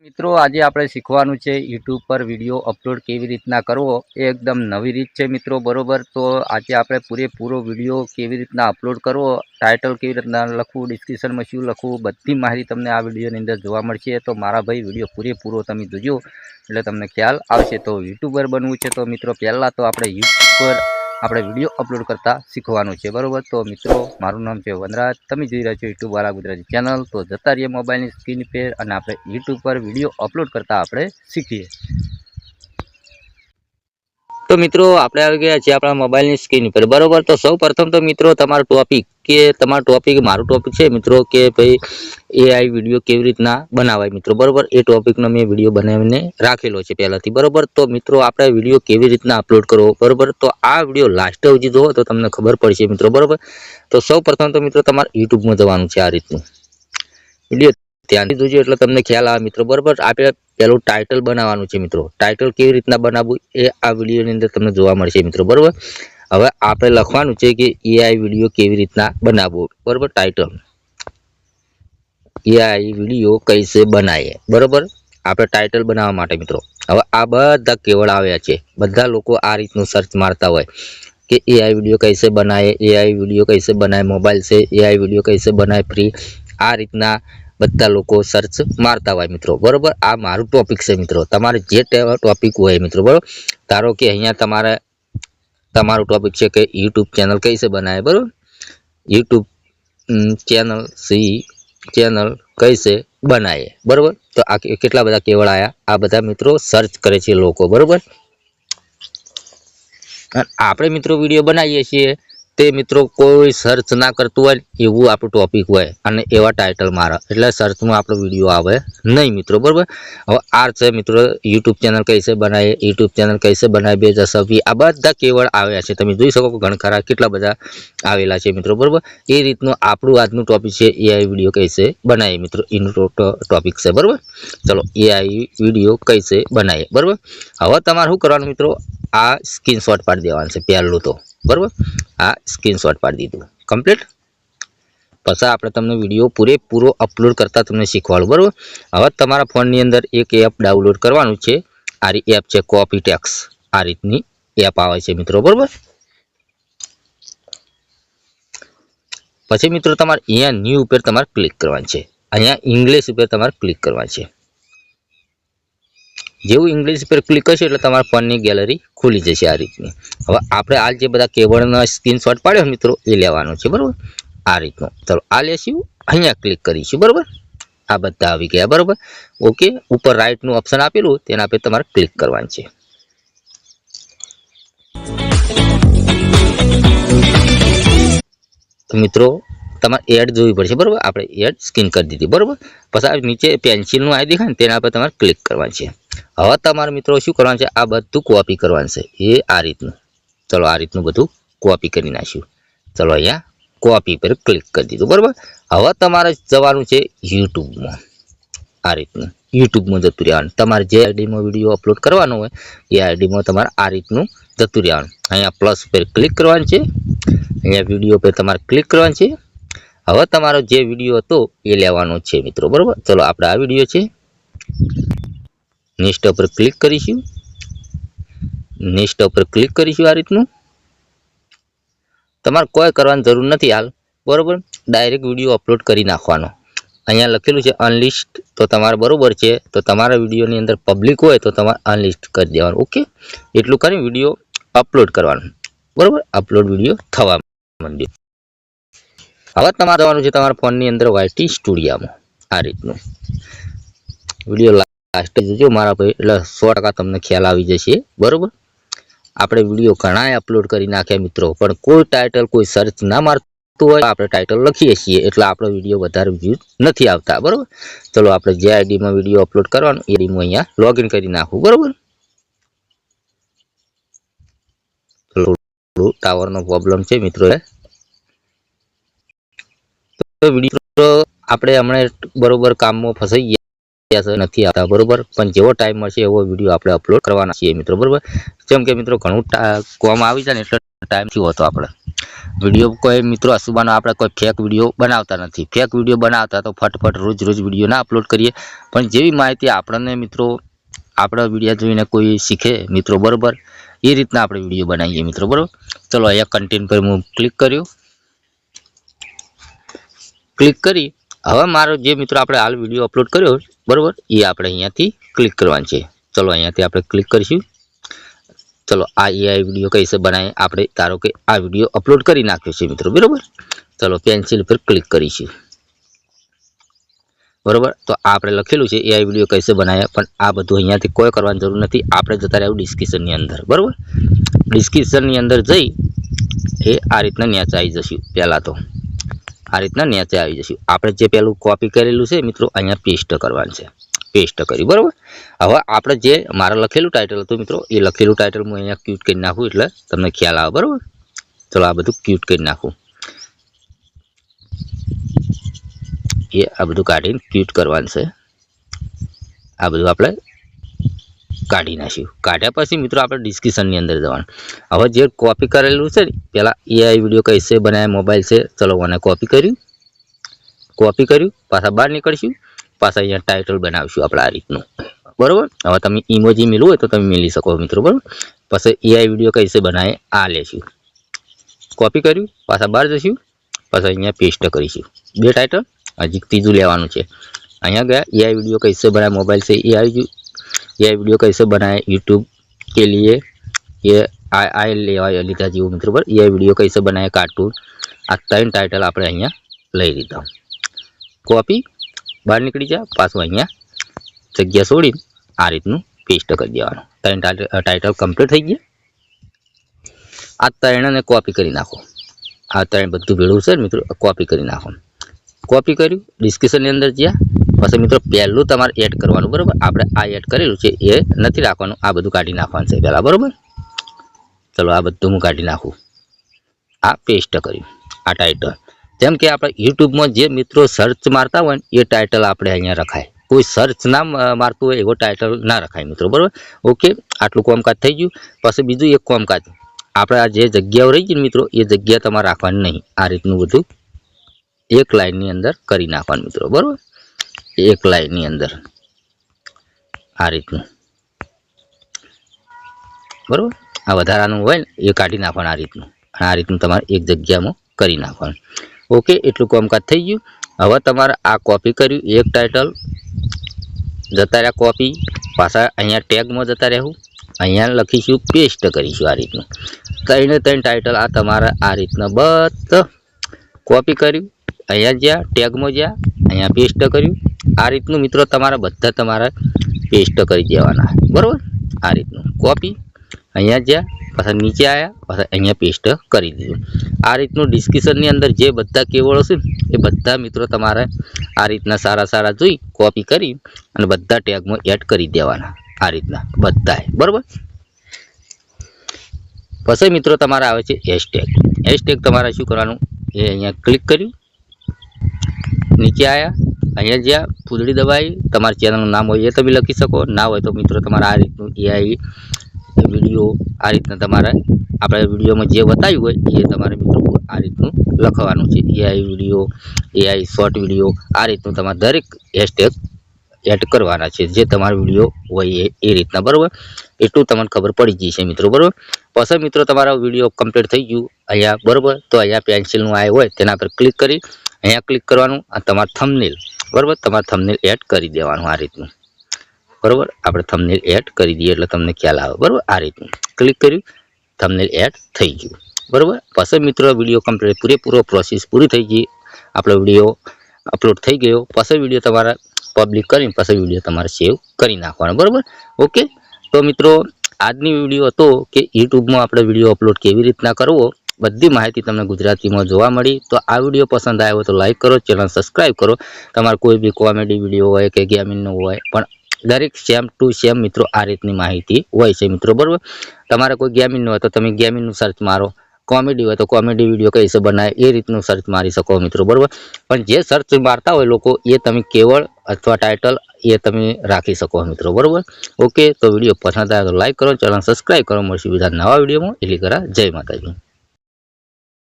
મિત્રો આજે આપણે શીખવાનું છે YouTube પર વિડીયો અપલોડ કેવી રીતના કરવો એ એકદમ નવી રીત છે મિત્રો બરોબર। તો આજે આપણે પૂરેપૂરો વિડીયો કેવી રીતના અપલોડ કરવો, ટાઇટલ કેવી રીતના લખવું, ડિસ્ક્રિપ્શનમાં શું લખવું, બધી માહિતી તમને આ વિડીયોની અંદર જોવા મળશે। તો મારા ભાઈ વિડીયો પૂરેપૂરો તમે જોજો એટલે તમને ખ્યાલ આવશે। તો યુટ્યુબર બનવું છે તો મિત્રો પહેલાં તો આપણે યુટ્યુબ પર આપણે વિડીયો અપલોડ કરતા શીખવાનું છે બરોબર। તો મિત્રો મારું નામ છે વનરાજ, તમે જોઈ રહ્યા છો યુટ્યુબ વાળા ગુજરાતી ચેનલ। તો જતા રહીએ મોબાઈલની સ્ક્રીન પર અને આપણે યુટ્યુબ પર વિડીયો અપલોડ કરતા આપણે શીખીએ। તો મિત્રો આપણે આવી ગયા છીએ આપણા મોબાઈલની સ્ક્રીન પર બરોબર। તો સૌ પ્રથમ તો મિત્રો તમારો ટોપિક મારું ટોપિક છે મિત્રો કે ભાઈ એઆઈ વિડીયો કેવી રીતના બનાવાય મિત્રો બરોબર। એ ટોપિકનો મેં વિડીયો બનાવીને રાખેલો છે પહેલાથી બરોબર। તો મિત્રો આપણે વિડીયો કેવી રીતના અપલોડ કરવો બરોબર, તો આ વિડીયો લાસ્ટ સુધી જોવો તો તમને ખબર પડશે મિત્રો બરોબર। તો સૌ પ્રથમ તો મિત્રો તમારે યુટ્યુબમાં જવાનું છે। આ રીતનું વિડીયો ધ્યાનથી જોજો એટલે તમને ખ્યાલ આવે મિત્રો બરોબર। આપણે પેલું ટાઇટલ બનાવવાનું છે મિત્રો। ટાઇટલ કેવી રીતના બનાવવું એ આ વિડીયોની અંદર તમને જોવા મળશે મિત્રો બરોબર। હવે આપણે લખવાનું છે કે એઆઈ વિડીયો કેવી રીતના બનાવવો બરોબર। ટાઇટલ એઆઈ વિડીયો કૈસે બનાવીએ બરોબર। આપણે ટાઇટલ બનાવવા માટે મિત્રો હવે આ બધા કેવડ આવ્યા છે, બધા લોકો આ રીતનું સર્ચ મારતા હોય કે એઆઈ વિડીયો कैसे बनाए, एआई वीडियो कैसे बनाए मोबाइल से, एआई वीडियो कैसे बनाए फ्री, आ રીતના બધા લોકો સર્ચ મારતા હોય મિત્રો બરોબર। આ મારું ટોપિક છે મિત્રો, તમારે જે ટોપિક હોય મિત્રો બરોબર। ધારો કે અહીંયા તમારું ટોપિક છે કે યુટ્યુબ ચેનલ कैसे बनाए બરોબર, યુટ્યુબ ચેનલ कैसे बनाए બરોબર। તો આ કેટલા બધા કેવડ આયા, આ બધા મિત્રો સર્ચ કરે છે લોકો બરોબર। આપણે મિત્રો વિડીયો બનાવીએ છીએ તે મિત્રો કોઈ સર્ચ ના કરતું હોય એવું આપણું ટોપિક હોય અને એવા ટાઇટલ મારે એટલે સર્ચમાં આપણો વિડીયો આવે નહીં મિત્રો બરોબર। હવે આ છે મિત્રો યુટ્યુબ ચેનલ कैसे बनाए, યુટ્યુબ ચેનલ कैसे बनाए 2020, આ બધા કેવડ આવ્યા છે, તમે જોઈ શકો ઘણા ખરા કેટલા બધા આવેલા છે મિત્રો બરોબર। એ રીતનું આપણું આજનું ટોપિક છે એઆઈ વિડીયો कैसे बनाए મિત્રો, એનું ટોપિક છે બરોબર। ચલો એઆઈ વિડીયો कैसे बनाए બરોબર। હવે તમારે શું કરવાનું મિત્રો, આ સ્ક્રીનશોટ પાડી દેવાનું છે પહેલું તો બરોબર। આ સ્ક્રીનશોટ પાડી દીધું કમ્પ્લીટ। પછી આપણે તમને વિડીયો પૂરેપૂરો અપલોડ કરતા તમને શીખવાડું બરોબર। હવે તમારા ફોનની અંદર એક એપ ડાઉનલોડ કરવાનું છે, આ એપ છે કોપી ટેક્સ, આ રીતની એપ આવે છે મિત્રો બરોબર। પછી મિત્રો તમારે અહીંયા ન્યૂ ઉપર તમારે ક્લિક કરવાનું છે, અહીંયા ઇંગ્લિશ ઉપર તમારે ક્લિક કરવાનું છે। જેવું ઇંગ્લિશ પર ક્લિક કરશો એટલે તમારા ફોનની ગેલેરી ખુલી જશે આ રીતની। હવે આપણે આ જે બધા કેબલના સ્ક્રીનશોટ પાડ્યો મિત્રો એ લેવાનો છે બરોબર, આ રીતનો। ચલો આ લેશું, અહીંયા ક્લિક કરીશું બરોબર। આ બધા આવી ગયા બરોબર, ઓકે। ઉપર રાઈટનું ઓપ્શન આપેલું તેના પર તમારે ક્લિક કરવાનું છે। તો મિત્રો તમારે એડ જોવી પડશે બરોબર, આપણે એડ સ્કીન કરી દીધી બરોબર। પછી નીચે પેન્સિલનું આવી દેખાય ને તેના પર તમારે ક્લિક કરવાનું છે। હવે તમારે મિત્રો શું કરવાનું છે, આ બધું કોપી કરવાનું છે એ આ રીતનું। ચલો આ રીતનું બધું કોપી કરી નાખ્યું। ચલો અહીંયા કોપી પર ક્લિક કરી દીધું બરોબર। હવે તમારે જવાનું છે યુટ્યુબમાં, આ રીતનું યુટ્યુબમાં જતું રહેવાનું। તમારે જે આઈડીમાં વિડીયો અપલોડ કરવાનો હોય એ આઈડીમાં તમારે આ રીતનું જતું રહેવાનું। અહીંયા પ્લસ પર ક્લિક કરવાનું છે, અહીંયા વિડીયો પર તમારે ક્લિક કરવાનું છે। હવે તમારો જે વિડીયો હતો એ લેવાનો છે મિત્રો બરોબર। ચલો આપણે આ વિડીયો છે, નેક્સ્ટ ઉપર ક્લિક કરીશું, નેક્સ્ટ ઉપર ક્લિક કરીશું। આ રીતનું તમારે કોઈ કરવાની જરૂર નથી હાલ બરોબર, ડાયરેક્ટ વિડીયો અપલોડ કરી નાખવાનો। અહીંયા લખેલું છે અનલિસ્ટ, તો તમારે બરોબર છે, તો તમારા વિડીયોની અંદર પબ્લિક હોય તો તમારે અનલિસ્ટ કરી દેવાનું ઓકે। એટલું કરી વિડીયો અપલોડ કરવાનું બરોબર, અપલોડ વિડીયો થવા માંડ્યો। હવે તમારે જવાનું છે તમારા ફોનની અંદર વાયટી સ્ટુડિયોમાં, આ રીતનું વિડીયો લાસ્ટ જોજો મારા ભાઈ એટલે 100% તમને ખ્યાલ આવી જશે બરોબર। આપણે વિડીયો ઘણા અપલોડ કરી નાખ્યા મિત્રો, પણ કોઈ ટાઇટલ કોઈ સર્ચ ના મારતું હોય આપણે ટાઇટલ લખીએ છીએ એટલે આપણો વિડીયો વધારે વ્યૂઝ નથી આવતા બરોબર। ચલો આપણે જે આઈડીમાં વિડીયો અપલોડ કરવાનો એ આઈડીમાં અહીંયા લોગિન કરી નાખવું બરોબર। ટાવરનો પ્રોબ્લેમ છે મિત્રો, તો વિડીયો આપણે હમણાં બરોબર કામમાં ફસાઈ ગયા નથી આવતા બરોબર, પણ જેવો ટાઈમ મળશે એવો વિડીયો આપણે અપલોડ કરવાના છીએ મિત્રો બરોબર. જેમ કે મિત્રો ઘણું કોમ આવી જાય ને એટલે ટાઈમ થી હોતો આપણે વિડીયો કોઈ મિત્રો અસુબાનો આપણે કોઈ ફેક વિડીયો બનાવતા નથી. ફેક વિડીયો બનાવતા તો ફટફટ રોજ રોજ વિડીયો ના અપલોડ કરીએ, પણ જેવી માહિતી આપણને મિત્રો આપણા વિડીયો જોઈને કોઈ શીખે મિત્રો બરોબર, એ રીતના આપણે વિડીયો બનાવીએ મિત્રો બરોબર. ચલો અહીંયા કન્ટેન્ટ પર હું ક્લિક કર્યું, ક્લિક કરી હવે મારો જે મિત્રો આપણે હાલ વિડીયો અપલોડ કર્યો બરોબર એ આપણે અહીંયાથી ક્લિક કરવાનું છે. ચલો અહીંયાથી આપણે ક્લિક કરીશું. ચલો આ એઆઈ વિડીયો कैसे બનાવે આપણે ધારો કે આ વિડીયો અપલોડ કરી નાખ્યો છે મિત્રો બરોબર. ચલો પેન્સિલ પર ક્લિક કરીશું બરોબર. તો આપણે લખેલું છે એઆઈ વિડીયો कैसे બનાવે, પણ આ બધું અહીંયાથી કોઈ કરવાની જરૂર નથી. આપણે જતા રહેવું ડિસ્ક્રિપ્શનની અંદર બરોબર. ડિસ્ક્રિપ્શનની અંદર જઈ એ આ રીતના નીચે આવી જશું. પહેલાં તો આ રીતના નીચે આવી જશું. આપણે જે પેલું કોપી કરેલું છે મિત્રો અહીંયા પેસ્ટ કરવાનું છે. પેસ્ટ કરી બરોબર. હવે આપણે જે મારા લખેલું ટાઇટલ હતું મિત્રો એ લખેલું ટાઇટલ હું અહીંયા ક્યુટ કરી નાખું એટલે તમને ખ્યાલ આવે બરોબર. ચલો આ બધું ક્યુટ કરી નાખું, એ આ બધું કાઢીને ક્યુટ કરવાનું છે. આ બધું આપણે કાઢી નાખ્યું. કાઢ્યા પછી મિત્રો આપણે ડિસ્ક્રિપ્શનની અંદર જવાનું. હવે જે કોપી કરેલું છે ને પહેલાં એઆઈ વિડીયો कैसे બનાવે મોબાઈલ છે, ચલો મને કોપી કર્યું, પાછા બહાર નીકળશું, પાછા અહીંયા ટાઇટલ બનાવીશું આપણે આ રીતનું બરોબર. હવે તમે ઇમોજી મેળવું હોય તો તમે મેળવી શકો મિત્રો બરોબર. પછી એઆઈ વિડીયો कैसे બનાવે આ લેશું, કોપી કર્યું, પાછા બહાર જશું, પાછા અહીંયા પેસ્ટ કરીશું. બે ટાઇટલ હજી ત્રીજું લેવાનું છે. અહીંયા ગયા एआई वीडियो कैसे बनाए मोबाइल से, ये आई एआई वीडियो कैसे बनाए यूट्यूब के लिए, ये आई लेवा લીધા જેવું મિત્રો પર एआई वीडियो कैसे बनाए કાર્ટૂન. આ ત્રણ ટાઇટલ આપણે અહીંયા લઈ લીધા. કોપી બહાર નીકળી જાય, પાછું અહીંયા જગ્યા છોડીને આ રીતનું પેસ્ટ કરી દેવાનું. ત્રણ ટાઇટલ કમ્પ્લીટ થઈ ગયા. આ ત્રણને કોપી કરી નાખો. આ ત્રણ બધું ભેળું છે મિત્રો, કોપી કરી નાખો. કોપી કર્યું, ડિસ્ક્રિપ્શનની અંદર જ્યાં પછી મિત્રો પહેલું તમારે એડ કરવાનું બરોબર. આપણે આ એડ કરેલું છે એ નથી રાખવાનું, આ બધું કાઢી નાખવાનું છે પહેલાં બરોબર. ચલો આ બધું હું કાઢી નાખું. આ પેસ્ટ કર્યું આ ટાઇટલ. જેમ કે આપણે યુટ્યુબમાં જે મિત્રો સર્ચ મારતા હોય ને એ ટાઇટલ આપણે અહીંયા રખાય. કોઈ સર્ચ ના મારતું હોય એવો ટાઇટલ ના રખાય મિત્રો બરોબર. ઓકે, આટલું કામકાજ થઈ ગયું. પછી બીજું એક કામકાજ, આપણે આ જે જગ્યાઓ રહી ગઈ મિત્રો એ જગ્યા તમારે રાખવાની નહીં. આ રીતનું બધું એક લાઈનની અંદર કરી નાખવાનું મિત્રો બરોબર. એક લાઈનની અંદર આ રીતનું બરોબર. આ વધારાનું હોય ને એ કાઢી નાખવાનું આ રીતનું, અને આ રીતનું તમારે એક જગ્યામાં કરી નાખવાનું. ઓકે, એટલું કામકાજ થઈ ગયું. હવે તમારે આ કોપી કર્યું એક ટાઇટલ, જતા રહ્યા કોપી, પાછા અહીંયા ટેગમાં જતા રહેવું, અહીંયા લખીશું પેસ્ટ કરીશું આ રીતનું. ત્રણે ત્રણ ટાઇટલ આ તમારા આ રીતના બધા કોપી કર્યું, અહીંયા જ્યાં ટેગમાં જ્યાં અહીંયા પેસ્ટ કર્યું. આ રીતનું મિત્રો તમારા બધા તમારે પેસ્ટ કરી દેવાના બરોબર. આ રીતનું કોપી, અહીંયા જ્યાં પાછા નીચે આવ્યા, પાછા અહીંયા પેસ્ટ કરી દીધું. આ રીતનું ડિસ્ક્રિપ્શનની અંદર જે બધા કીવર્ડો છે એ બધા મિત્રો તમારે આ રીતના સારા સારા જોઈ કોપી કરી અને બધા ટેગમાં એડ કરી દેવાના આ રીતના બધાય બરોબર. પછી મિત્રો તમારે આવે છે હેશટેગ. હેશટેગ તમારે શું કરવાનું, એ અહીંયા ક્લિક કર્યું, નીચે આવ્યા, અહીંયા જ્યાં ફૂદડી દબાઈ તમારા ચેનલનું નામ હોય એ તમે લખી શકો, ના હોય તો મિત્રો તમારે આ રીતનું એઆઈ વિડીયો આ રીતના તમારે આપણે વિડીયોમાં જે બતાવ્યું હોય એ તમારે મિત્રો આ રીતનું લખવાનું છે. AI video, AI short video, આ રીતનું તમારે દરેક હેશટેગ એડ કરવાના છે જે તમારો વિડીયો હોય એ રીતના બરોબર. એટલું તમને ખબર પડી ગઈ છે મિત્રો બરોબર. પછી મિત્રો તમારો વિડીયો કમ્પ્લીટ થઈ ગયું અહીંયા બરોબર. તો અહીંયા પેન્સિલનું આ હોય તેના પર ક્લિક કરી અહીંયા ક્લિક કરવાનું, અને તમારું થંબનેલ બરોબર, તમારે થંબનેલ એડ કરી દેવાનું આ રીતનું બરોબર. આપણે થંબનેલ એડ કરી દઈએ એટલે તમને ખ્યાલ આવે બરોબર. આ રીતનું ક્લિક કર્યું, થંબનેલ એડ થઈ ગયું બરોબર. પછી મિત્રો વિડીયો કમ્પ્લીટ પૂરેપૂરો પ્રોસેસ પૂરી થઈ ગઈ, આપણો વિડીયો અપલોડ થઈ ગયો. પછી વિડીયો તમારા પબ્લિક કરીને પછી વિડીયો તમારે સેવ કરી નાખવાનો બરોબર. ઓકે, તો મિત્રો આજની વિડીયો હતો કે યુટ્યુબમાં આપણે વિડીયો અપલોડ કેવી રીતના કરવો, બધી માહિતી તમને ગુજરાતીમાં જોવા મળી. તો આ વિડીયો પસંદ આવ્યો તો લાઈક કરો, ચેનલ સબસ્ક્રાઈબ કરો. તમારે કોઈ બી કોમેડી વિડીયો હોય કે ગેમિંગનો હોય પણ દરેક સેમ ટુ સેમ મિત્રો આ રીતની માહિતી હોય છે મિત્રો બરોબર. તમારે કોઈ ગેમિંગનો હોય તો તમે ગેમિંગનું સર્ચ મારો, કોમેડી હોય તો કોમેડી વિડીયો કઈ રીતે બનાવે એ રીતનું સર્ચ મારી શકો મિત્રો, બરાબર. પણ જે સર્ચ મારતા હોય લોકો એ તમે કેવળ અથવા ટાઇટલ એ તમે રાખી શકો મિત્રો, બરાબર. ઓકે, તો વિડીયો પસંદ આવે તો લાઈક કરો, ચેનલ સબસ્ક્રાઈબ કરો. મળશું બીજા નવા વિડીયોમાં. એટલી કરા જય માતાજી.